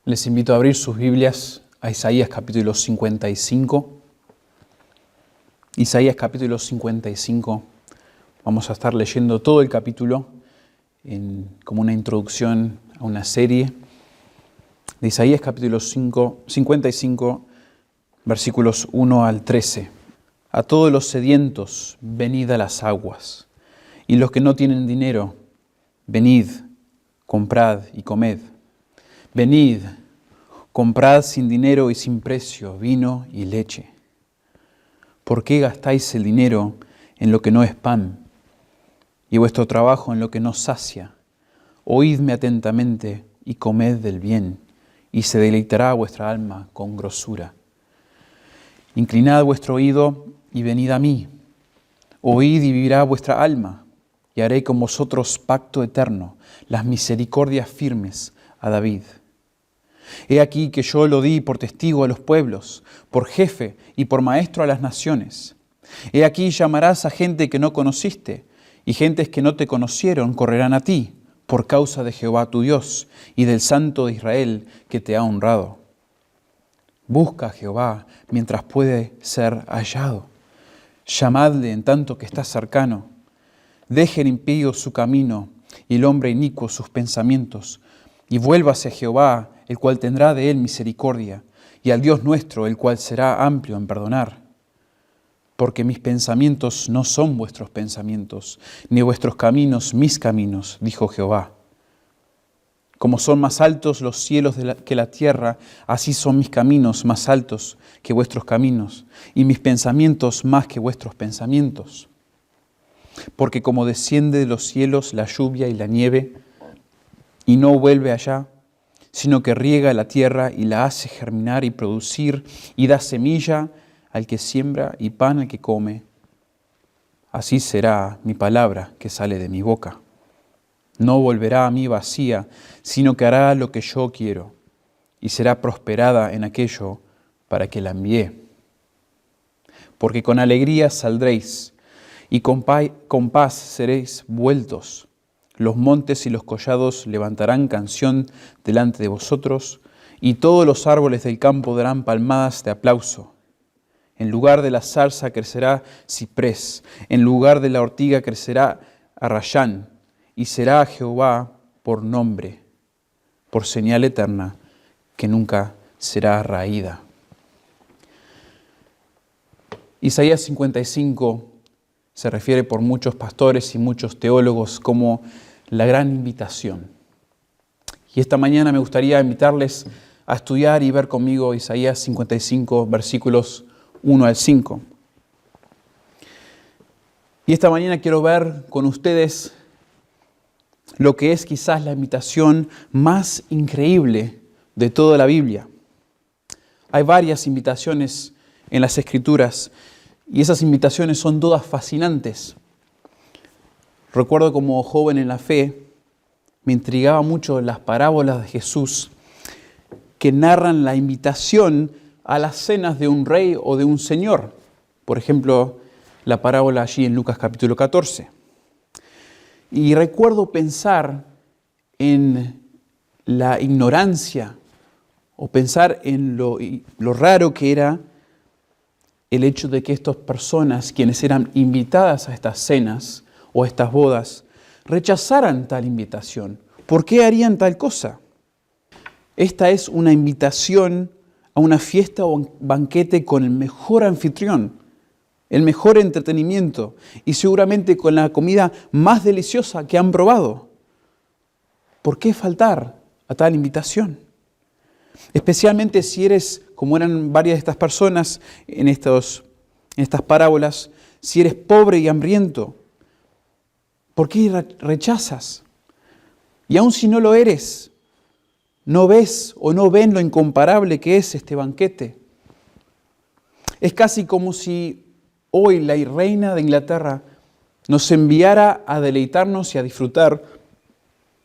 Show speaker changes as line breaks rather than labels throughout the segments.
Les invito a abrir sus Biblias a Isaías capítulo 55. Isaías capítulo 55. Vamos a estar leyendo todo el capítulo como una introducción a una serie. De Isaías capítulo 55, versículos 1 al 13. A todos los sedientos, venid a las aguas, y los que no tienen dinero, venid, comprad y comed. Venid, comprad sin dinero y sin precio vino y leche. ¿Por qué gastáis el dinero en lo que no es pan, y vuestro trabajo en lo que no sacia? Oídme atentamente y comed del bien, y se deleitará vuestra alma con grosura. Inclinad vuestro oído y venid a mí. Oíd y vivirá vuestra alma, y haré con vosotros pacto eterno, las misericordias firmes a David. He aquí que yo lo di por testigo a los pueblos, por jefe y por maestro a las naciones. He aquí llamarás a gente que no conociste, y gentes que no te conocieron correrán a ti, por causa de Jehová tu Dios y del Santo de Israel que te ha honrado. Busca a Jehová mientras puede ser hallado. Llamadle en tanto que está cercano. Deje el impío su camino y el hombre inicuo sus pensamientos, y vuélvase a Jehová, el cual tendrá de él misericordia, y al Dios nuestro, el cual será amplio en perdonar. Porque mis pensamientos no son vuestros pensamientos, ni vuestros caminos mis caminos, dijo Jehová. Como son más altos los cielos que la tierra, así son mis caminos más altos que vuestros caminos, y mis pensamientos más que vuestros pensamientos. Porque como desciende de los cielos la lluvia y la nieve, y no vuelve allá, sino que riega la tierra y la hace germinar y producir, y da semilla al que siembra y pan al que come, así será mi palabra que sale de mi boca. No volverá a mí vacía, sino que hará lo que yo quiero, y será prosperada en aquello para que la envié. Porque con alegría saldréis, y con paz seréis vueltos. Los montes y los collados levantarán canción delante de vosotros, y todos los árboles del campo darán palmadas de aplauso. En lugar de la zarza crecerá ciprés, en lugar de la ortiga crecerá arrayán, y será a Jehová por nombre, por señal eterna, que nunca será raída. Isaías 55 se refiere por muchos pastores y muchos teólogos como la gran invitación. Y esta mañana me gustaría invitarles a estudiar y ver conmigo Isaías 55, versículos 1 al 5. Y esta mañana quiero ver con ustedes lo que es quizás la invitación más increíble de toda la Biblia. Hay varias invitaciones en las Escrituras, y esas invitaciones son todas fascinantes. Recuerdo como joven en la fe, me intrigaba mucho las parábolas de Jesús que narran la invitación a las cenas de un rey o de un señor. Por ejemplo, la parábola allí en Lucas capítulo 14. Y recuerdo pensar en la ignorancia o pensar en lo raro que era el hecho de que estas personas, quienes eran invitadas a estas cenas o a estas bodas, rechazaran tal invitación. ¿Por qué harían tal cosa? Esta es una invitación a una fiesta o un banquete con el mejor anfitrión, el mejor entretenimiento y seguramente con la comida más deliciosa que han probado. ¿Por qué faltar a tal invitación? Especialmente si eres, como eran varias de estas personas en estas parábolas, si eres pobre y hambriento, ¿por qué rechazas? Y aun si no lo eres, ¿no ves o no ven lo incomparable que es este banquete? Es casi como si hoy la reina de Inglaterra nos enviara a deleitarnos y a disfrutar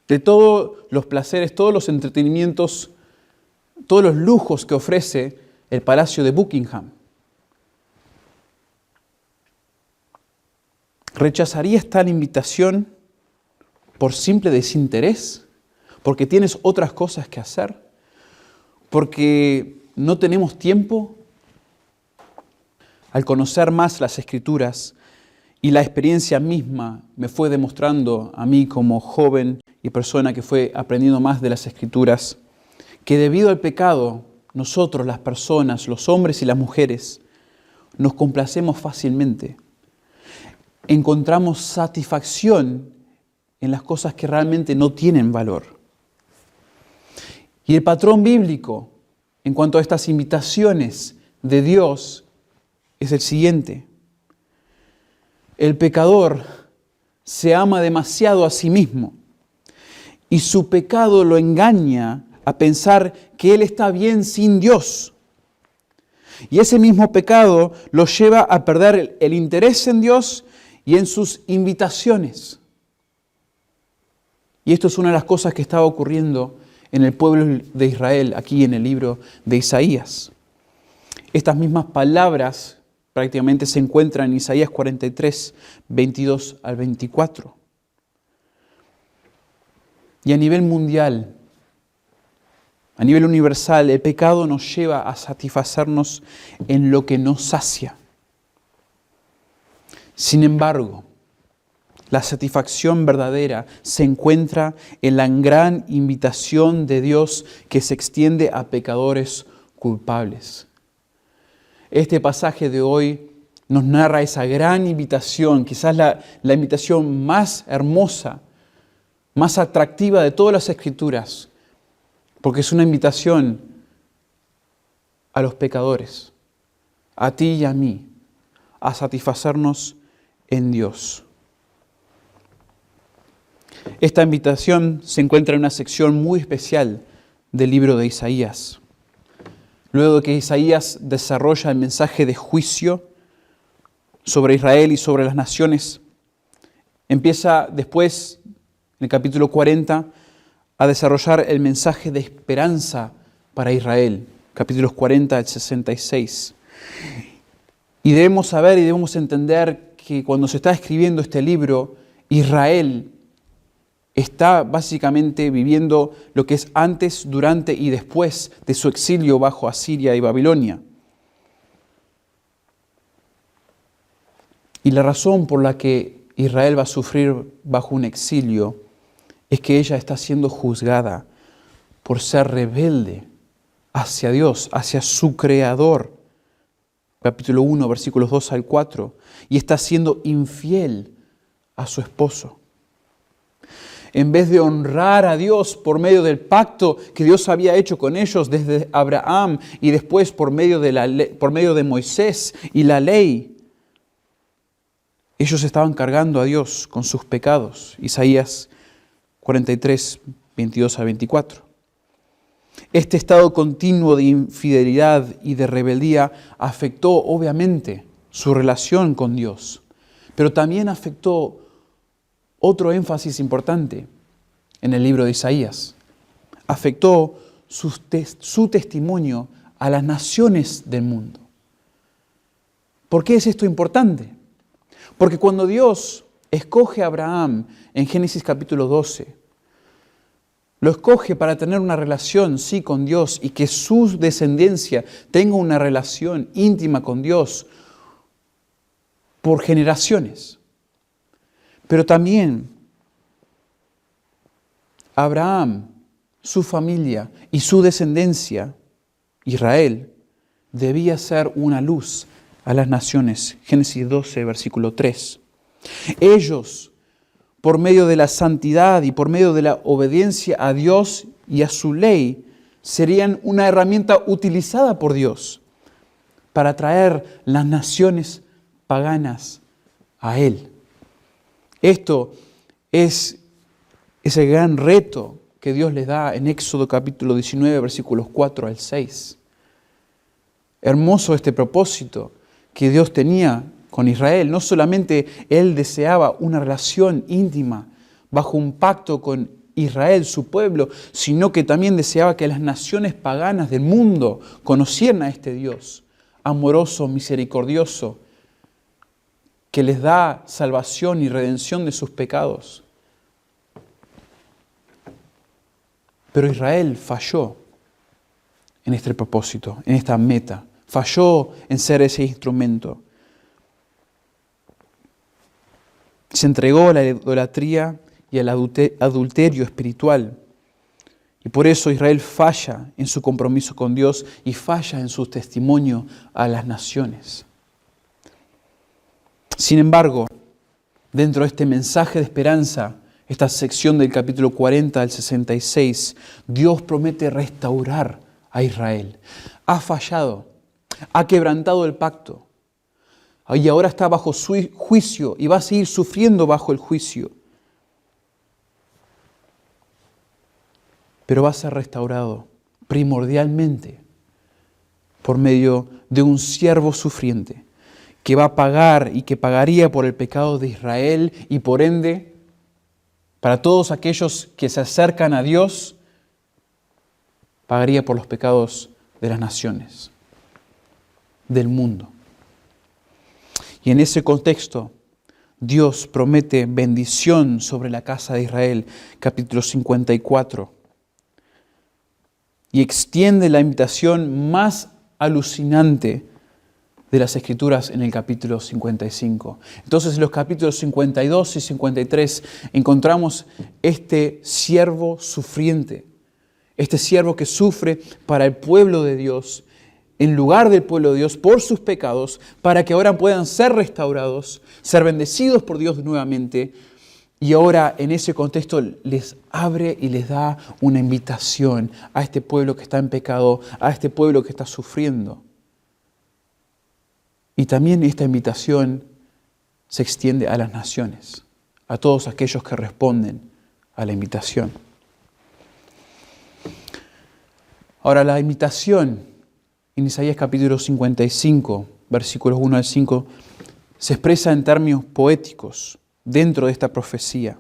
de todos los placeres, todos los entretenimientos, todos los lujos que ofrece el Palacio de Buckingham. ¿Rechazarías tal invitación por simple desinterés? ¿Porque tienes otras cosas que hacer? porque no tenemos tiempo. Al conocer más las Escrituras y la experiencia misma me fue demostrando a mí como joven y persona que fue aprendiendo más de las Escrituras, que debido al pecado, nosotros, las personas, los hombres y las mujeres, nos complacemos fácilmente. Encontramos satisfacción en las cosas que realmente no tienen valor. Y el patrón bíblico en cuanto a estas invitaciones de Dios es el siguiente. El pecador se ama demasiado a sí mismo y su pecado lo engaña a pensar que él está bien sin Dios. Y ese mismo pecado lo lleva a perder el interés en Dios y en sus invitaciones. Y esto es una de las cosas que estaba ocurriendo en el pueblo de Israel, aquí en el libro de Isaías. Estas mismas palabras prácticamente se encuentran en Isaías 43, 22 al 24. Y a nivel mundial, a nivel universal, el pecado nos lleva a satisfacernos en lo que nos sacia. Sin embargo, la satisfacción verdadera se encuentra en la gran invitación de Dios que se extiende a pecadores culpables. Este pasaje de hoy nos narra esa gran invitación, quizás la invitación más hermosa, más atractiva de todas las Escrituras, porque es una invitación a los pecadores, a ti y a mí, a satisfacernos en Dios. Esta invitación se encuentra en una sección muy especial del libro de Isaías. Luego de que Isaías desarrolla el mensaje de juicio sobre Israel y sobre las naciones, empieza después, en el capítulo 40, a desarrollar el mensaje de esperanza para Israel, capítulos 40 al 66. Y debemos saber y debemos entender que cuando se está escribiendo este libro, Israel está básicamente viviendo lo que es antes, durante y después de su exilio bajo Asiria y Babilonia. Y la razón por la que Israel va a sufrir bajo un exilio es que ella está siendo juzgada por ser rebelde hacia Dios, hacia su Creador. Capítulo 1, versículos 2 al 4. Y está siendo infiel a su esposo. En vez de honrar a Dios por medio del pacto que Dios había hecho con ellos desde Abraham y después por medio de Moisés y la ley, ellos estaban cargando a Dios con sus pecados. Isaías 43, 22 a 24. Este estado continuo de infidelidad y de rebeldía afectó obviamente su relación con Dios, pero también afectó otro énfasis importante en el libro de Isaías. Afectó su testimonio a las naciones del mundo. ¿Por qué es esto importante? Porque cuando Dios escoge a Abraham en Génesis capítulo 12, lo escoge para tener una relación, sí, con Dios y que su descendencia tenga una relación íntima con Dios por generaciones. Pero también Abraham, su familia y su descendencia, Israel, debía ser una luz a las naciones. Génesis 12, versículo 3. Ellos, por medio de la santidad y por medio de la obediencia a Dios y a su ley, serían una herramienta utilizada por Dios para traer las naciones paganas a Él. Esto es ese gran reto que Dios les da en Éxodo capítulo 19, versículos 4 al 6. Hermoso este propósito que Dios tenía con Israel. No solamente Él deseaba una relación íntima bajo un pacto con Israel, su pueblo, sino que también deseaba que las naciones paganas del mundo conocieran a este Dios amoroso, misericordioso, que les da salvación y redención de sus pecados. Pero Israel falló en este propósito, en esta meta. Falló en ser ese instrumento. Se entregó a la idolatría y al adulterio espiritual. Y por eso Israel falla en su compromiso con Dios y falla en su testimonio a las naciones. Sin embargo, dentro de este mensaje de esperanza, esta sección del capítulo 40 al 66, Dios promete restaurar a Israel. Ha fallado, ha quebrantado el pacto y ahora está bajo su juicio y va a seguir sufriendo bajo el juicio. Pero va a ser restaurado primordialmente por medio de un siervo sufriente que va a pagar y que pagaría por el pecado de Israel y por ende para todos aquellos que se acercan a Dios, pagaría por los pecados de las naciones, del mundo. Y en ese contexto, Dios promete bendición sobre la casa de Israel, capítulo 54, y extiende la invitación más alucinante de las Escrituras en el capítulo 55. Entonces, en los capítulos 52 y 53 encontramos este siervo sufriente, este siervo que sufre para el pueblo de Dios, en lugar del pueblo de Dios, por sus pecados, para que ahora puedan ser restaurados, ser bendecidos por Dios nuevamente. Y ahora, en ese contexto, les abre y les da una invitación a este pueblo que está en pecado, a este pueblo que está sufriendo. Y también esta invitación se extiende a las naciones, a todos aquellos que responden a la invitación. Ahora, la invitación en Isaías capítulo 55, versículos 1 al 5, se expresa en términos poéticos dentro de esta profecía.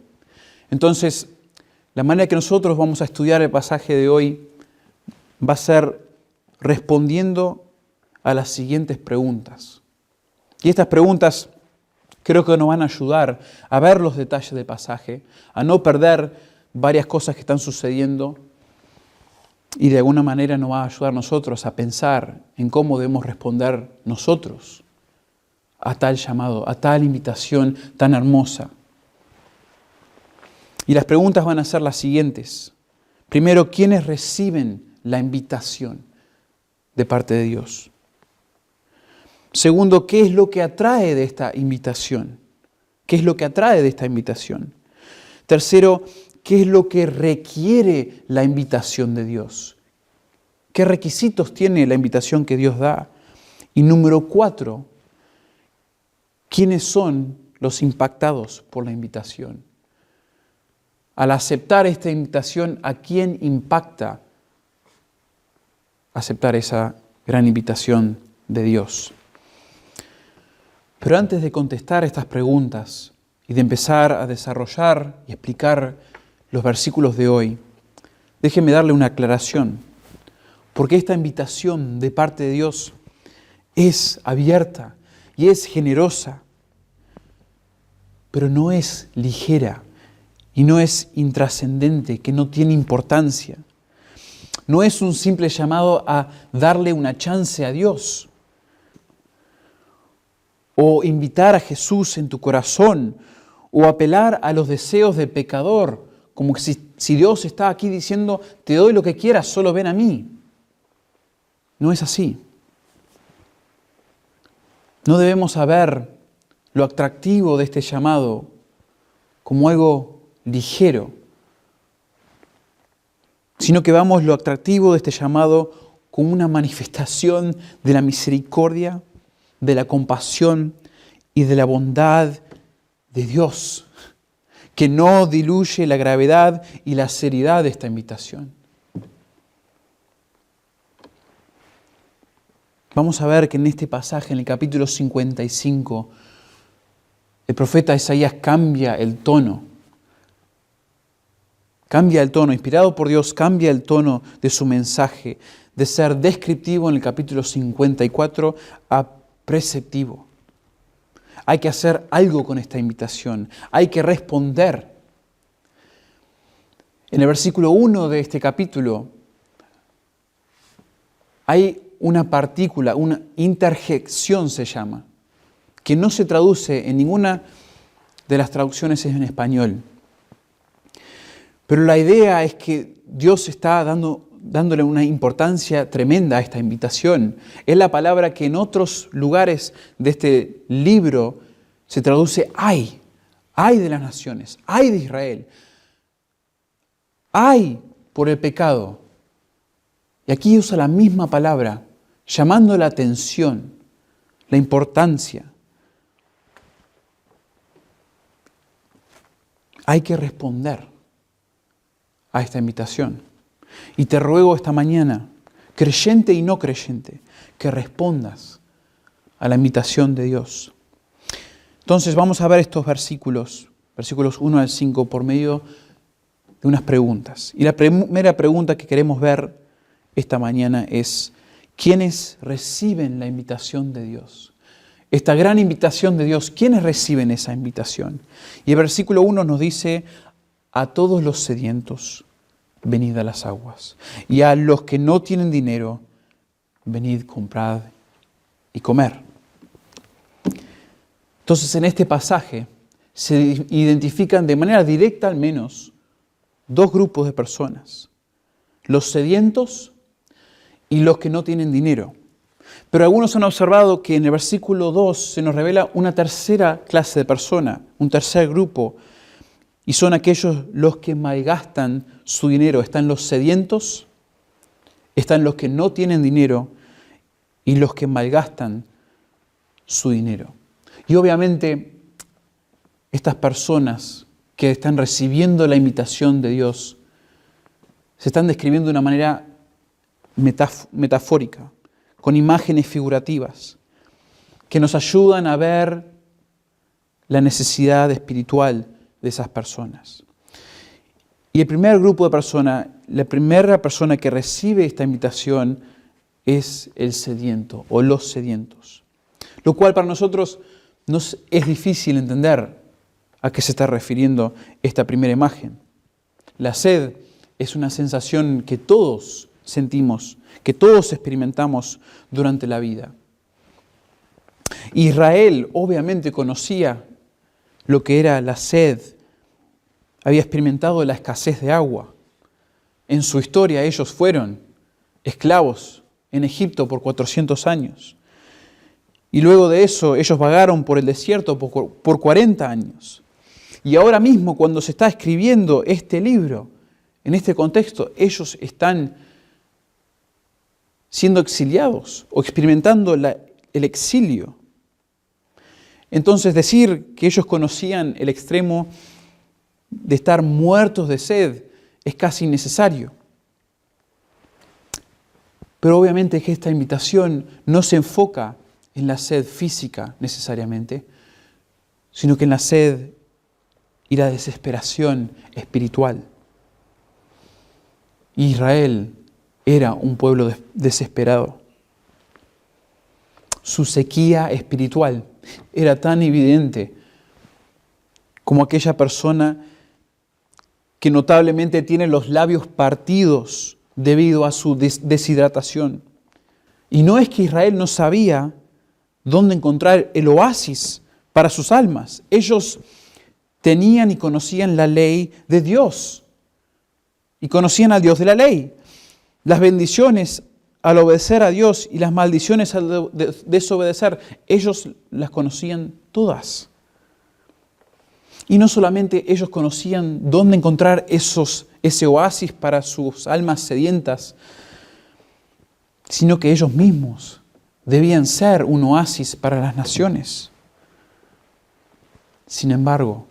Entonces, la manera que nosotros vamos a estudiar el pasaje de hoy va a ser respondiendo a las siguientes preguntas. Y estas preguntas creo que nos van a ayudar a ver los detalles del pasaje, a no perder varias cosas que están sucediendo y de alguna manera nos va a ayudar a nosotros a pensar en cómo debemos responder nosotros a tal llamado, a tal invitación tan hermosa. Y las preguntas van a ser las siguientes. Primero, ¿quiénes reciben la invitación de parte de Dios? Segundo, ¿qué es lo que atrae de esta invitación? ¿Qué es lo que atrae de esta invitación? Tercero, ¿qué es lo que requiere la invitación de Dios? ¿Qué requisitos tiene la invitación que Dios da? Y número 4, ¿quiénes son los impactados por la invitación? Al aceptar esta invitación, ¿a quién impacta aceptar esa gran invitación de Dios? Pero antes de contestar estas preguntas y de empezar a desarrollar y explicar los versículos de hoy, déjeme darle una aclaración, porque esta invitación de parte de Dios es abierta y es generosa, pero no es ligera y no es intrascendente, que no tiene importancia. No es un simple llamado a darle una chance a Dios, o invitar a Jesús en tu corazón, o apelar a los deseos del pecador, como si Dios está aquí diciendo, te doy lo que quieras, solo ven a mí. No es así. No debemos ver lo atractivo de este llamado como algo ligero, sino que veamos lo atractivo de este llamado como una manifestación de la misericordia, de la compasión y de la bondad de Dios, que no diluye la gravedad y la seriedad de esta invitación. Vamos a ver que en este pasaje, en el capítulo 55, el profeta Isaías cambia el tono. Cambia el tono, inspirado por Dios, cambia el tono de su mensaje, de ser descriptivo en el capítulo 54 a preceptivo. Hay que hacer algo con esta invitación, hay que responder. En el versículo 1 de este capítulo, hay una partícula, una interjección se llama, que no se traduce en ninguna de las traducciones en español. Pero la idea es que Dios está dándole una importancia tremenda a esta invitación. Es la palabra que en otros lugares de este libro se traduce ay de las naciones, ay de Israel, ay por el pecado. Y aquí usa la misma palabra, llamando la atención, la importancia. Hay que responder a esta invitación. Y te ruego esta mañana, creyente y no creyente, que respondas a la invitación de Dios. Entonces vamos a ver estos versículos 1 al 5, por medio de unas preguntas. Y la primera pregunta que queremos ver esta mañana es, ¿quiénes reciben la invitación de Dios? Esta gran invitación de Dios, ¿quiénes reciben esa invitación? Y el versículo 1 nos dice, a todos los sedientos, venid a las aguas. Y a los que no tienen dinero, venid, comprad y comer. Entonces, en este pasaje se identifican de manera directa al menos dos grupos de personas. Los sedientos y los que no tienen dinero. Pero algunos han observado que en el versículo 2 se nos revela una tercera clase de persona, un tercer grupo, y son aquellos los que malgastan su dinero. Están los sedientos, están los que no tienen dinero y los que malgastan su dinero. Y obviamente estas personas que están recibiendo la invitación de Dios se están describiendo de una manera metafórica, con imágenes figurativas, que nos ayudan a ver la necesidad espiritual de esas personas. Y el primer grupo de personas, la primera persona que recibe esta invitación es el sediento o los sedientos, lo cual para nosotros nos es difícil entender a qué se está refiriendo esta primera imagen. La sed es una sensación que todos sentimos, que todos experimentamos durante la vida. Israel obviamente conocía lo que era la sed, había experimentado la escasez de agua. En su historia ellos fueron esclavos en Egipto por 400 años. Y luego de eso ellos vagaron por el desierto por 40 años. Y ahora mismo cuando se está escribiendo este libro, en este contexto, ellos están siendo exiliados o experimentando el exilio. Entonces decir que ellos conocían el extremo de estar muertos de sed es casi innecesario. Pero obviamente que esta invitación no se enfoca en la sed física necesariamente, sino que en la sed y la desesperación espiritual. Israel era un pueblo desesperado. Su sequía espiritual era tan evidente como aquella persona que notablemente tiene los labios partidos debido a su deshidratación. Y no es que Israel no sabía dónde encontrar el oasis para sus almas. Ellos tenían y conocían la ley de Dios. Y conocían al Dios de la ley. Las bendiciones al obedecer a Dios y las maldiciones al desobedecer, ellos las conocían todas. Y no solamente ellos conocían dónde encontrar ese oasis para sus almas sedientas, sino que ellos mismos debían ser un oasis para las naciones. Sin embargo,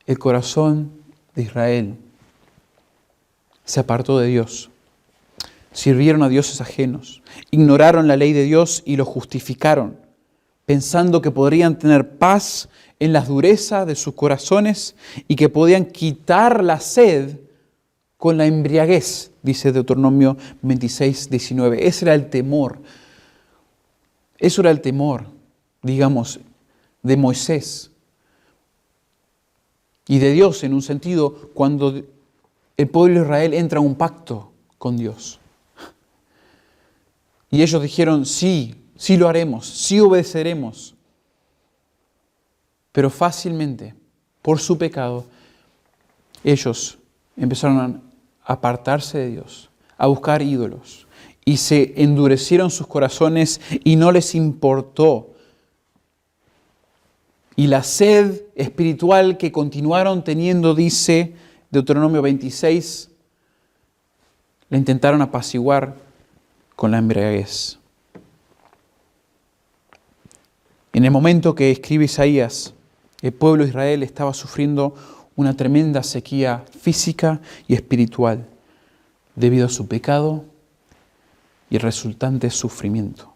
el corazón de Israel se apartó de Dios. Sirvieron a dioses ajenos, ignoraron la ley de Dios y lo justificaron, pensando que podrían tener paz en las durezas de sus corazones y que podían quitar la sed con la embriaguez, dice Deuteronomio 26, 19. Ese era el temor. Eso era el temor, digamos, de Moisés y de Dios en un sentido cuando el pueblo de Israel entra a un pacto con Dios. Y ellos dijeron, sí, sí lo haremos, sí obedeceremos. Pero fácilmente, por su pecado, ellos empezaron a apartarse de Dios, a buscar ídolos. Y se endurecieron sus corazones y no les importó. Y la sed espiritual que continuaron teniendo, dice Deuteronomio 26, la intentaron apaciguar con la embriaguez. En el momento que escribe Isaías, el pueblo de Israel estaba sufriendo una tremenda sequía física y espiritual debido a su pecado y el resultante sufrimiento.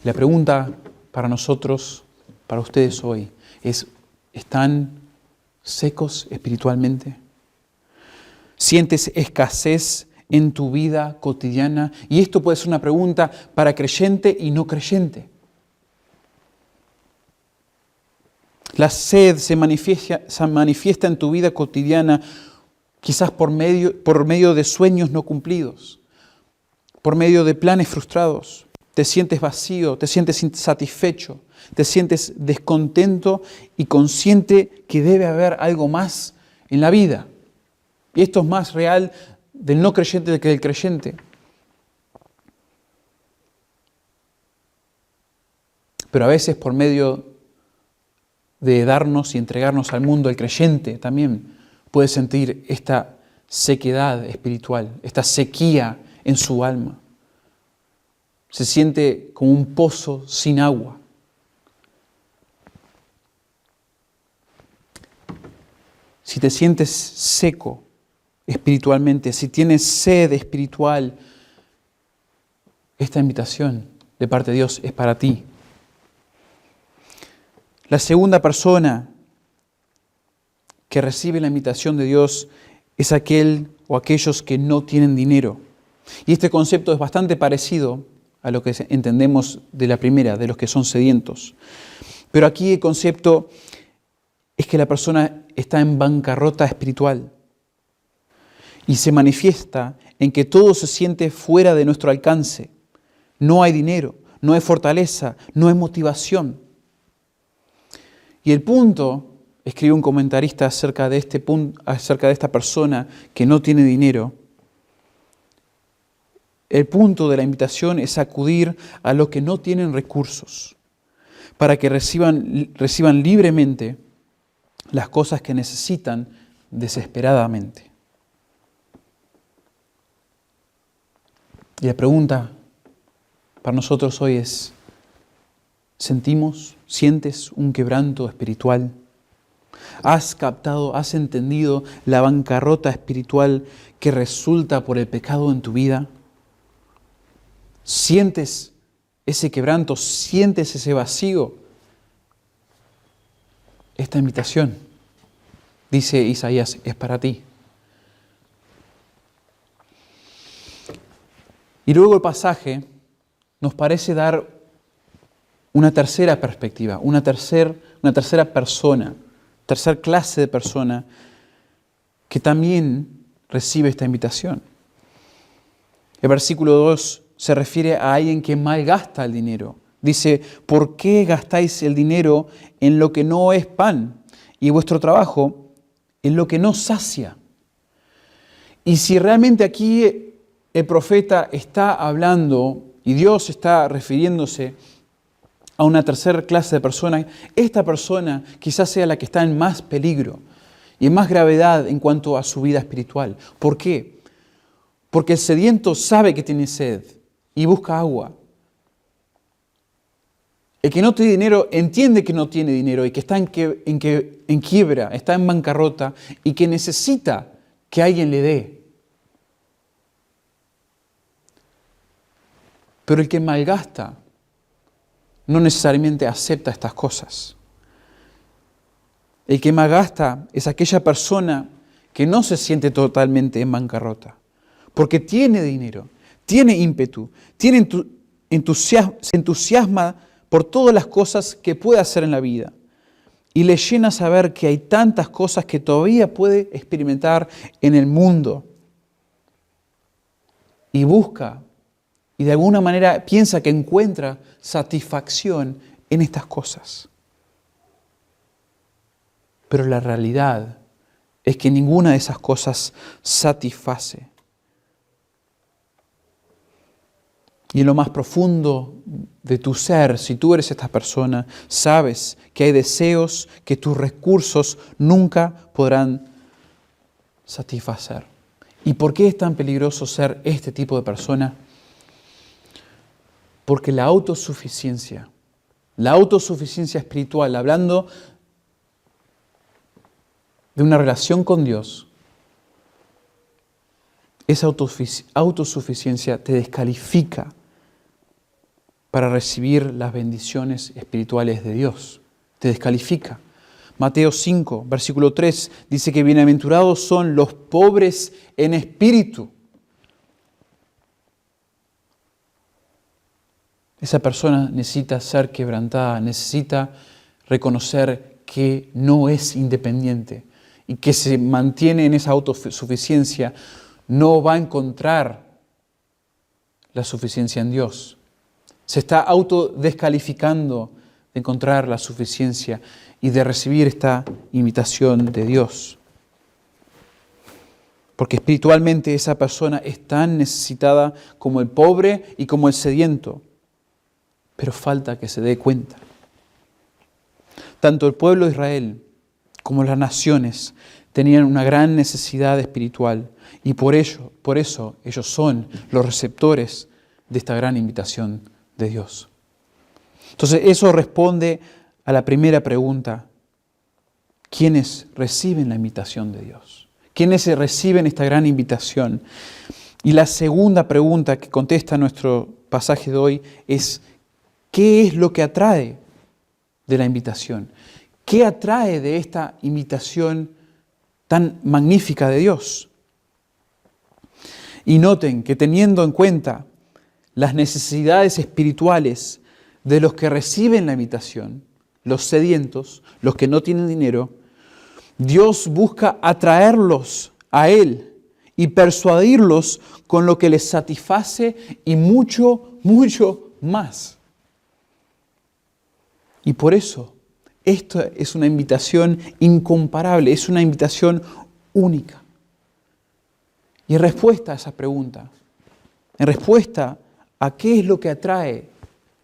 La pregunta para nosotros, para ustedes hoy, es: ¿están secos espiritualmente? ¿Sientes escasez en tu vida cotidiana? Y esto puede ser una pregunta para creyente y no creyente. La sed se manifiesta en tu vida cotidiana, quizás por medio de sueños no cumplidos, por medio de planes frustrados. Te sientes vacío, te sientes insatisfecho, te sientes descontento y consciente que debe haber algo más en la vida. Y esto es más real del no creyente que del creyente. Pero a veces por medio de darnos y entregarnos al mundo, el creyente también puede sentir esta sequedad espiritual, esta sequía en su alma. Se siente como un pozo sin agua. Si te sientes seco espiritualmente, si tienes sed espiritual, esta invitación de parte de Dios es para ti. La segunda persona que recibe la invitación de Dios es aquel o aquellos que no tienen dinero. Y este concepto es bastante parecido a lo que entendemos de la primera, de los que son sedientos. Pero aquí el concepto es que la persona está en bancarrota espiritual y se manifiesta en que todo se siente fuera de nuestro alcance. No hay dinero, no hay fortaleza, no hay motivación. Y el punto, escribe un comentarista acerca de esta persona que no tiene dinero, el punto de la invitación es acudir a los que no tienen recursos para que reciban libremente las cosas que necesitan desesperadamente. Y la pregunta para nosotros hoy es: ¿sientes un quebranto espiritual? ¿Has captado, has entendido la bancarrota espiritual que resulta por el pecado en tu vida? ¿Sientes ese quebranto? ¿Sientes ese vacío? Esta invitación, dice Isaías, es para ti. Y luego el pasaje nos parece dar una tercera perspectiva, una tercera persona, tercera clase de persona que también recibe esta invitación. El versículo 2 se refiere a alguien que malgasta el dinero. Dice: ¿por qué gastáis el dinero en lo que no es pan y vuestro trabajo en lo que no sacia? Y si realmente aquí el profeta está hablando y Dios está refiriéndose a una tercera clase de persona, esta persona quizás sea la que está en más peligro y en más gravedad en cuanto a su vida espiritual. ¿Por qué? Porque el sediento sabe que tiene sed y busca agua. El que no tiene dinero entiende que no tiene dinero y que está en quiebra, está en bancarrota y que necesita que alguien le dé. Pero el que malgasta no necesariamente acepta estas cosas. El que malgasta es aquella persona que no se siente totalmente en bancarrota, porque tiene dinero, tiene ímpetu, se entusiasma por todas las cosas que puede hacer en la vida y le llena saber que hay tantas cosas que todavía puede experimentar en el mundo. y busca y de alguna manera piensa que encuentra satisfacción en estas cosas. Pero la realidad es que ninguna de esas cosas satisface. Y en lo más profundo de tu ser, si tú eres esta persona, sabes que hay deseos que tus recursos nunca podrán satisfacer. ¿Y por qué es tan peligroso ser este tipo de persona? Porque la autosuficiencia espiritual, hablando de una relación con Dios, esa autosuficiencia te descalifica para recibir las bendiciones espirituales de Dios. Te descalifica. Mateo 5, versículo 3, dice que bienaventurados son los pobres en espíritu. Esa persona necesita ser quebrantada, necesita reconocer que no es independiente y que se mantiene en esa autosuficiencia, no va a encontrar la suficiencia en Dios. Se está autodescalificando de encontrar la suficiencia y de recibir esta invitación de Dios. Porque espiritualmente esa persona es tan necesitada como el pobre y como el sediento, pero falta que se dé cuenta. Tanto el pueblo de Israel como las naciones tenían una gran necesidad espiritual y por eso ellos son los receptores de esta gran invitación de Dios. Entonces eso responde a la primera pregunta: ¿quiénes reciben la invitación de Dios? ¿Quiénes reciben esta gran invitación? Y la segunda pregunta que contesta nuestro pasaje de hoy es: ¿qué es lo que atrae de la invitación? ¿Qué atrae de esta invitación tan magnífica de Dios? Y noten que teniendo en cuenta las necesidades espirituales de los que reciben la invitación, los sedientos, los que no tienen dinero, Dios busca atraerlos a Él y persuadirlos con lo que les satisface y mucho, mucho más. Y por eso, esto es una invitación incomparable, es una invitación única. Y en respuesta a esa pregunta, en respuesta a qué es lo que atrae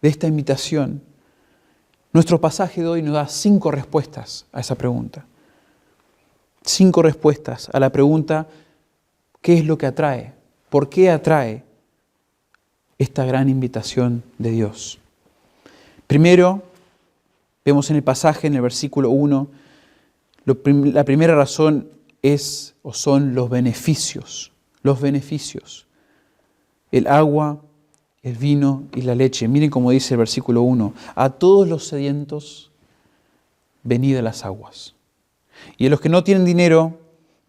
de esta invitación, nuestro pasaje de hoy nos da 5 respuestas a esa pregunta. 5 respuestas a la pregunta: ¿qué es lo que atrae? ¿Por qué atrae esta gran invitación de Dios? Primero, vemos en el pasaje, en el versículo 1, la primera razón es o son los beneficios. Los beneficios. El agua, el vino y la leche. Miren cómo dice el versículo 1. A todos los sedientos, venid a las aguas. Y a los que no tienen dinero,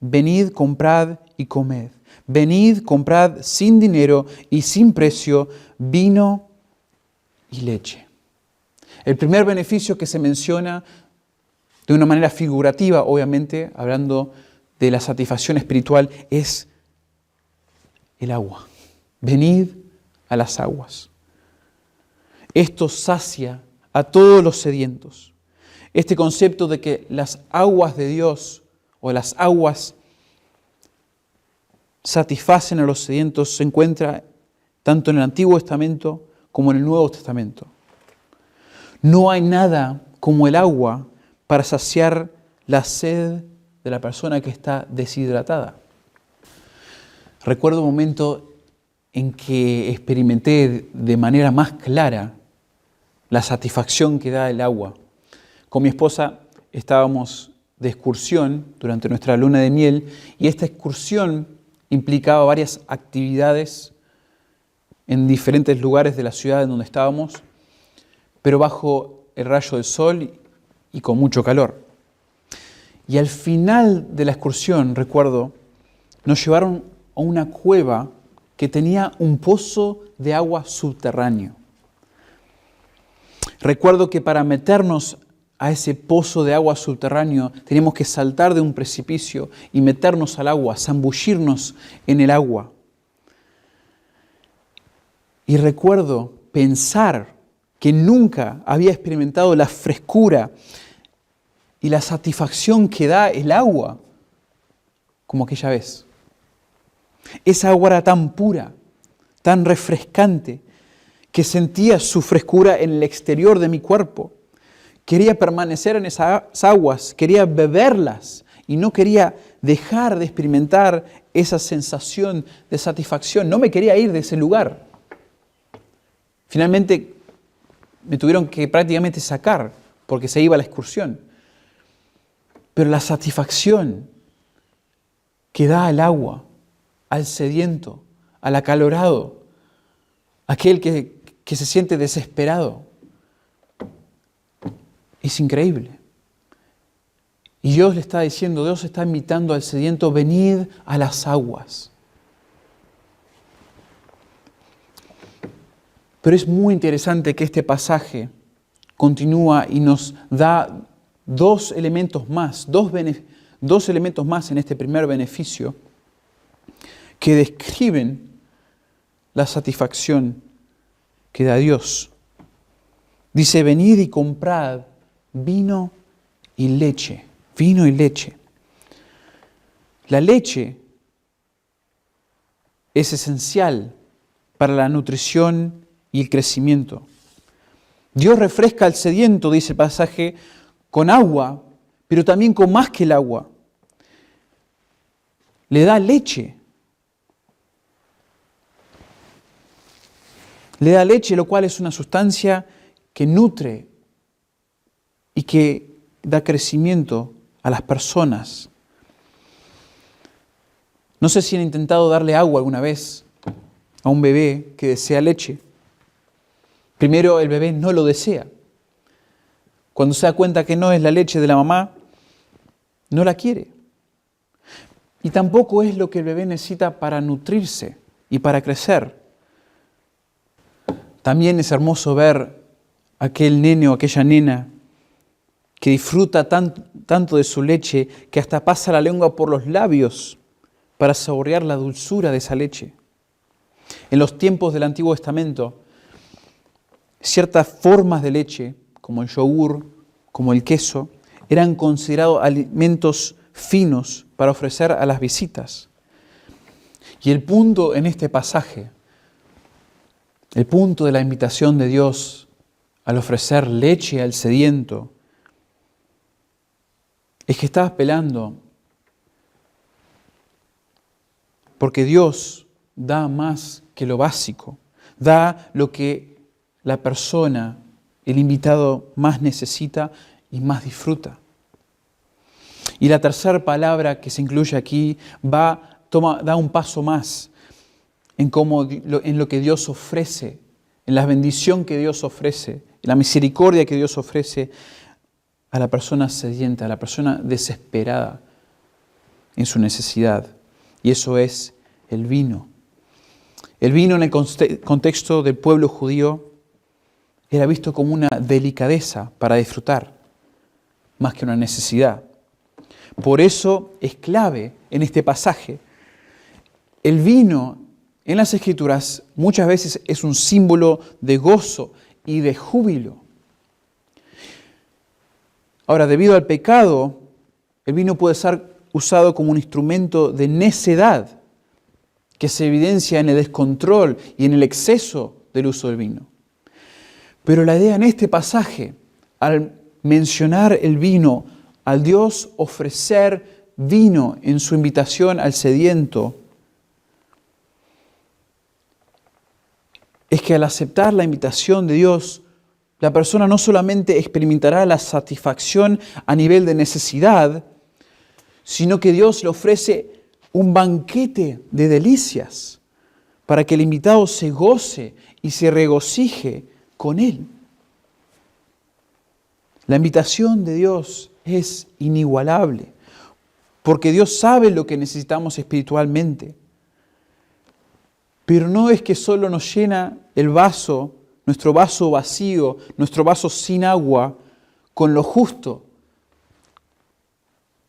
venid, comprad y comed. Venid, comprad sin dinero y sin precio vino y leche. El primer beneficio que se menciona de una manera figurativa, obviamente, hablando de la satisfacción espiritual, es el agua. Venid a las aguas. Esto sacia a todos los sedientos. Este concepto de que las aguas de Dios o las aguas satisfacen a los sedientos se encuentra tanto en el Antiguo Testamento como en el Nuevo Testamento. No hay nada como el agua para saciar la sed de la persona que está deshidratada. Recuerdo un momento en que experimenté de manera más clara la satisfacción que da el agua. Con mi esposa estábamos de excursión durante nuestra luna de miel y esta excursión implicaba varias actividades en diferentes lugares de la ciudad en donde estábamos, pero bajo el rayo del sol y con mucho calor. Y al final de la excursión, recuerdo, nos llevaron a una cueva que tenía un pozo de agua subterráneo. Recuerdo que para meternos a ese pozo de agua subterráneo teníamos que saltar de un precipicio y meternos al agua, zambullirnos en el agua. Y recuerdo pensar que nunca había experimentado la frescura y la satisfacción que da el agua como aquella vez. Esa agua era tan pura, tan refrescante, que sentía su frescura en el exterior de mi cuerpo. Quería permanecer en esas aguas, quería beberlas y no quería dejar de experimentar esa sensación de satisfacción. No me quería ir de ese lugar. Finalmente me tuvieron que prácticamente sacar porque se iba a la excursión. Pero la satisfacción que da el agua al sediento, al acalorado, aquel que se siente desesperado, es increíble. Y Dios le está diciendo, Dios está invitando al sediento, venid a las aguas. Pero es muy interesante que este pasaje continúa y nos da dos elementos más en este primer beneficio que describen la satisfacción que da Dios. Dice, venid y comprad vino y leche. Vino y leche. La leche es esencial para la nutrición y el crecimiento. Dios refresca al sediento, dice el pasaje, con agua, pero también con más que el agua. Le da leche. Le da leche, lo cual es una sustancia que nutre y que da crecimiento a las personas. No sé si han intentado darle agua alguna vez a un bebé que desea leche. Primero, el bebé no lo desea. Cuando se da cuenta que no es la leche de la mamá, no la quiere. Y tampoco es lo que el bebé necesita para nutrirse y para crecer. También es hermoso ver a aquel nene o aquella nena que disfruta tanto de su leche que hasta pasa la lengua por los labios para saborear la dulzura de esa leche. En los tiempos del Antiguo Testamento, ciertas formas de leche, como el yogur, como el queso, eran considerados alimentos finos para ofrecer a las visitas. Y el punto en este pasaje, el punto de la invitación de Dios al ofrecer leche al sediento, es que está apelando porque Dios da más que lo básico, da lo que la persona, el invitado, más necesita y más disfruta. Y la tercera palabra que se incluye aquí da un paso más en lo que Dios ofrece, en la bendición que Dios ofrece, en la misericordia que Dios ofrece a la persona sedienta, a la persona desesperada en su necesidad. Y eso es el vino. El vino en el contexto del pueblo judío era visto como una delicadeza para disfrutar, más que una necesidad. Por eso es clave en este pasaje. El vino en las Escrituras muchas veces es un símbolo de gozo y de júbilo. Ahora, debido al pecado, el vino puede ser usado como un instrumento de necedad que se evidencia en el descontrol y en el exceso del uso del vino. Pero la idea en este pasaje, al mencionar el vino, al Dios ofrecer vino en su invitación al sediento, es que al aceptar la invitación de Dios, la persona no solamente experimentará la satisfacción a nivel de necesidad, sino que Dios le ofrece un banquete de delicias para que el invitado se goce y se regocije con Él. La invitación de Dios es inigualable, porque Dios sabe lo que necesitamos espiritualmente. Pero no es que solo nos llena el vaso, nuestro vaso vacío, nuestro vaso sin agua, con lo justo,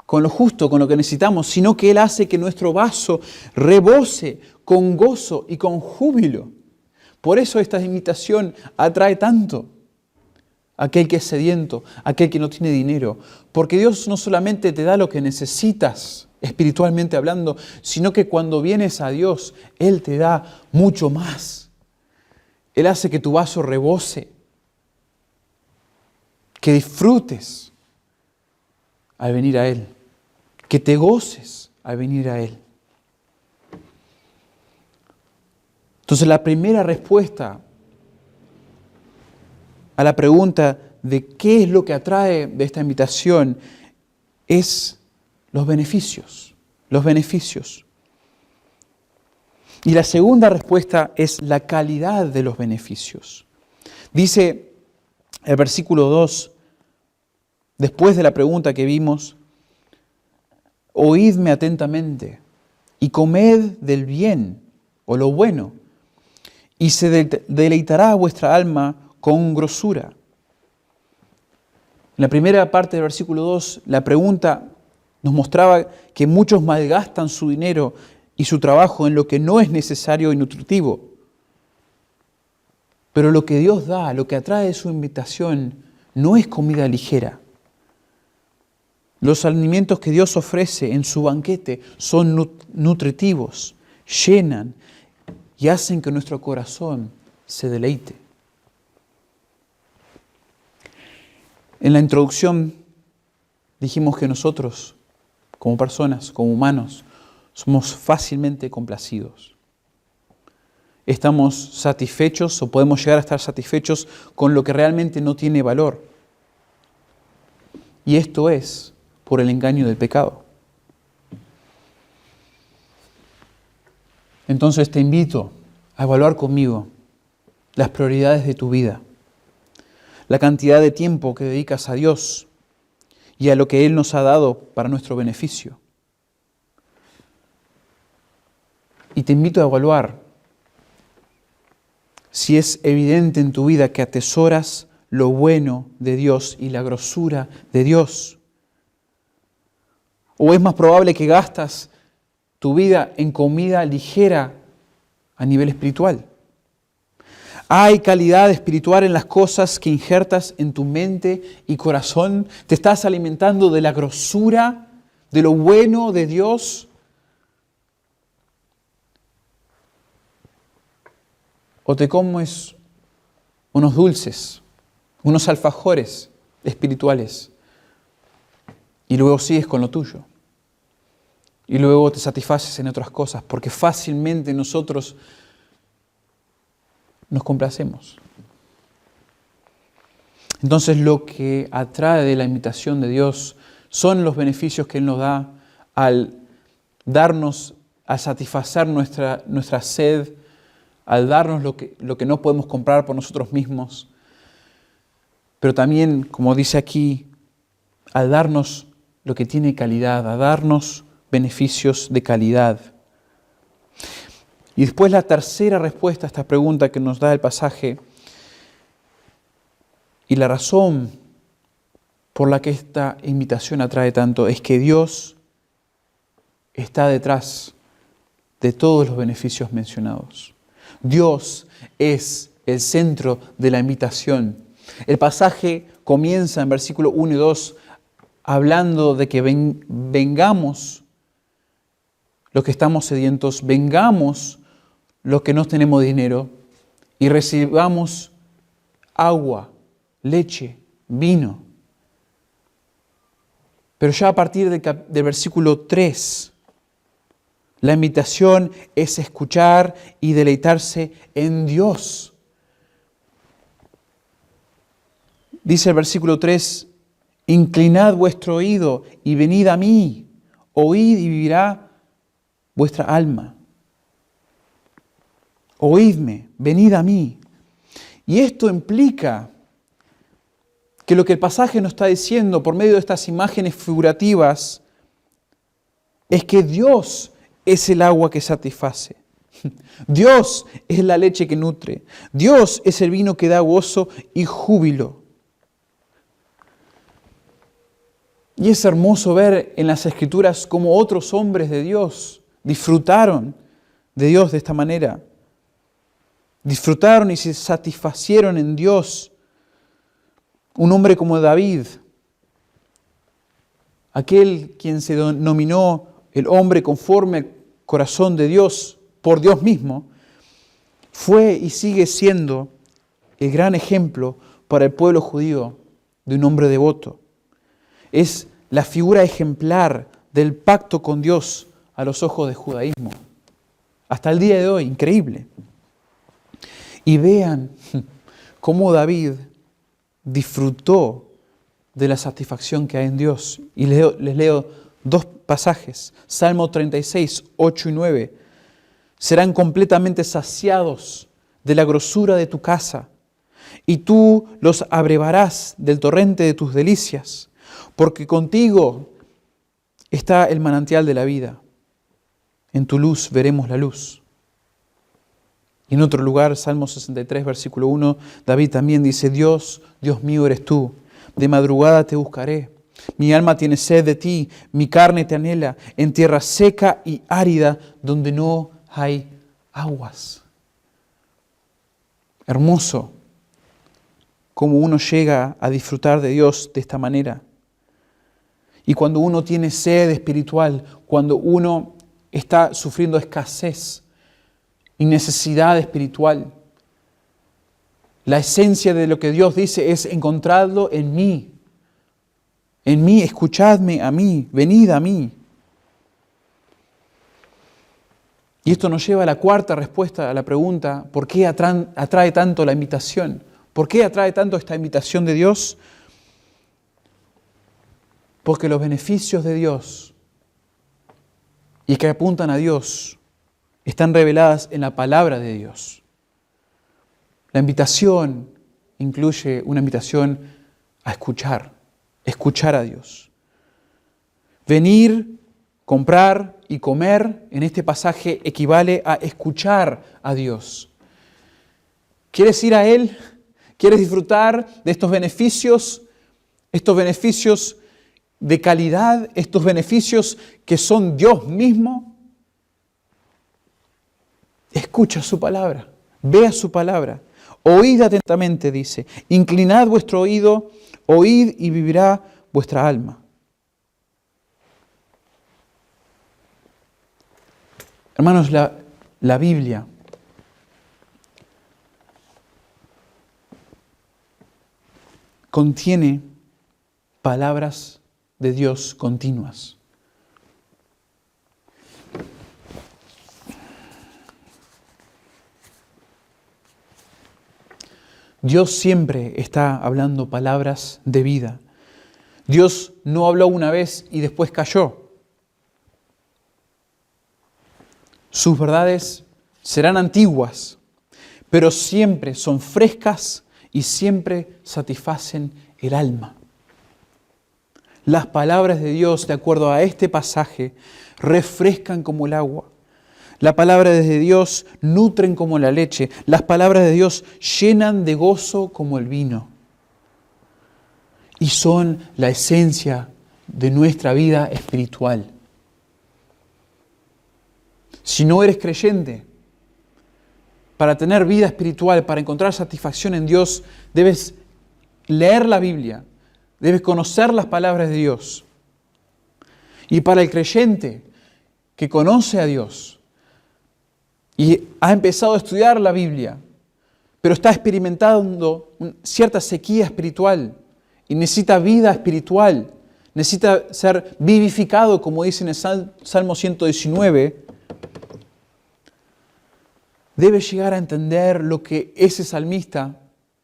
con lo que necesitamos, sino que Él hace que nuestro vaso rebose con gozo y con júbilo, Por eso esta invitación atrae tanto a aquel que es sediento, a aquel que no tiene dinero. Porque Dios no solamente te da lo que necesitas, espiritualmente hablando, sino que cuando vienes a Dios, Él te da mucho más. Él hace que tu vaso rebose, que disfrutes al venir a Él, que te goces al venir a Él. Entonces la primera respuesta a la pregunta de qué es lo que atrae de esta invitación es los beneficios, los beneficios. Y la segunda respuesta es la calidad de los beneficios. Dice el versículo 2, después de la pregunta que vimos, oídme atentamente y comed del bien o lo bueno, y se deleitará vuestra alma con grosura. En la primera parte del versículo 2, la pregunta nos mostraba que muchos malgastan su dinero y su trabajo en lo que no es necesario y nutritivo. Pero lo que Dios da, lo que atrae de su invitación, no es comida ligera. Los alimentos que Dios ofrece en su banquete son nutritivos, llenan y hacen que nuestro corazón se deleite. En la introducción dijimos que nosotros, como personas, como humanos, somos fácilmente complacidos. Estamos satisfechos o podemos llegar a estar satisfechos con lo que realmente no tiene valor. Y esto es por el engaño del pecado. Entonces te invito a evaluar conmigo las prioridades de tu vida, la cantidad de tiempo que dedicas a Dios y a lo que Él nos ha dado para nuestro beneficio. Y te invito a evaluar si es evidente en tu vida que atesoras lo bueno de Dios y la grosura de Dios. ¿O es más probable que gastas tu vida en comida ligera a nivel espiritual? ¿Hay calidad espiritual en las cosas que injertas en tu mente y corazón? ¿Te estás alimentando de la grosura, de lo bueno de Dios? ¿O te comes unos dulces, unos alfajores espirituales y luego sigues con lo tuyo? Y luego te satisfaces en otras cosas, porque fácilmente nosotros nos complacemos. Entonces lo que atrae de la invitación de Dios son los beneficios que Él nos da al darnos, al satisfacer nuestra sed, al darnos lo que no podemos comprar por nosotros mismos, pero también, como dice aquí, al darnos lo que tiene calidad, a darnos beneficios de calidad. Y después la tercera respuesta a esta pregunta que nos da el pasaje y la razón por la que esta invitación atrae tanto es que Dios está detrás de todos los beneficios mencionados. Dios es el centro de la invitación. El pasaje comienza en versículo 1 y 2 hablando de que vengamos los que estamos sedientos, vengamos los que no tenemos dinero y recibamos agua, leche, vino. Pero ya a partir del versículo 3, la invitación es escuchar y deleitarse en Dios. Dice el versículo 3, inclinad vuestro oído y venid a mí, oíd y vivirá vuestra alma. Oídme, venid a mí. Y esto implica que lo que el pasaje nos está diciendo por medio de estas imágenes figurativas es que Dios es el agua que satisface. Dios es la leche que nutre. Dios es el vino que da gozo y júbilo. Y es hermoso ver en las Escrituras cómo otros hombres de Dios disfrutaron de Dios de esta manera. disfrutaron y se satisfacieron en Dios. Un hombre como David, aquel quien se denominó el hombre conforme al corazón de Dios por Dios mismo, fue y sigue siendo el gran ejemplo para el pueblo judío de un hombre devoto. Es la figura ejemplar del pacto con Dios a los ojos del judaísmo. Hasta el día de hoy, increíble. Y vean cómo David disfrutó de la satisfacción que hay en Dios. Y les leo dos pasajes. Salmo 36, 8 y 9. Serán completamente saciados de la grosura de tu casa, y tú los abrevarás del torrente de tus delicias, porque contigo está el manantial de la vida. En tu luz veremos la luz. Y en otro lugar, Salmo 63, versículo 1, David también dice, Dios, Dios mío eres tú, de madrugada te buscaré. Mi alma tiene sed de ti, mi carne te anhela, en tierra seca y árida, donde no hay aguas. Hermoso cómo uno llega a disfrutar de Dios de esta manera. Y cuando uno tiene sed espiritual, cuando uno está sufriendo escasez y necesidad espiritual, la esencia de lo que Dios dice es encontrarlo en mí. En mí, escuchadme a mí, venid a mí. Y esto nos lleva a la cuarta respuesta a la pregunta, ¿por qué atrae tanto la invitación? ¿Por qué atrae tanto esta invitación de Dios? Porque los beneficios de Dios y que apuntan a Dios están reveladas en la palabra de Dios. La invitación incluye una invitación a escuchar a Dios. Venir, comprar y comer en este pasaje equivale a escuchar a Dios. ¿Quieres ir a Él? ¿Quieres disfrutar de estos beneficios de calidad, estos beneficios que son Dios mismo? Escucha su palabra, vea su palabra, oíd atentamente, dice, inclinad vuestro oído, oíd y vivirá vuestra alma. Hermanos, la Biblia contiene palabras de Dios continuas. Dios siempre está hablando palabras de vida. Dios no habló una vez y después cayó. Sus verdades serán antiguas, pero siempre son frescas y siempre satisfacen el alma. Las palabras de Dios, de acuerdo a este pasaje, refrescan como el agua. La palabra de Dios nutren como la leche. Las palabras de Dios llenan de gozo como el vino. Y son la esencia de nuestra vida espiritual. Si no eres creyente, para tener vida espiritual, para encontrar satisfacción en Dios, debes leer la Biblia, debes conocer las palabras de Dios. Y para el creyente que conoce a Dios y ha empezado a estudiar la Biblia, pero está experimentando cierta sequía espiritual y necesita vida espiritual, necesita ser vivificado, como dice en el Salmo 119, debe llegar a entender lo que ese salmista,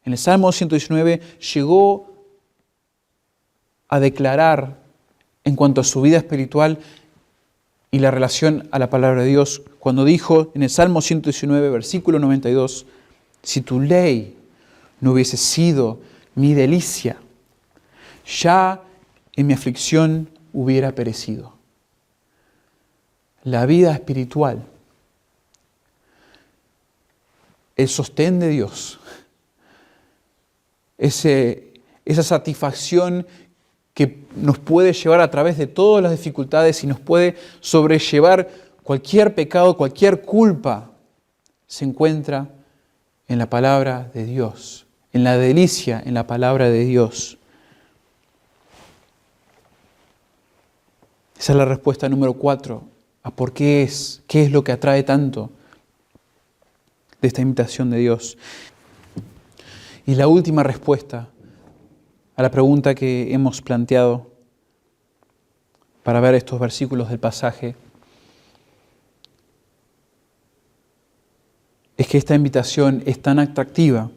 en el Salmo 119, llegó a declarar en cuanto a su vida espiritual y la relación a la palabra de Dios, cuando dijo en el Salmo 119, versículo 92, si tu ley no hubiese sido mi delicia, ya en mi aflicción hubiera perecido. La vida espiritual, el sostén de Dios, esa satisfacción que nos puede llevar a través de todas las dificultades y nos puede sobrellevar cualquier pecado, cualquier culpa, se encuentra en la palabra de Dios, en la delicia en la palabra de Dios. Esa es la respuesta número 4 a por qué es lo que atrae tanto de esta invitación de Dios. Y la última respuesta a la pregunta que hemos planteado para ver estos versículos del pasaje es que esta invitación es tan atractiva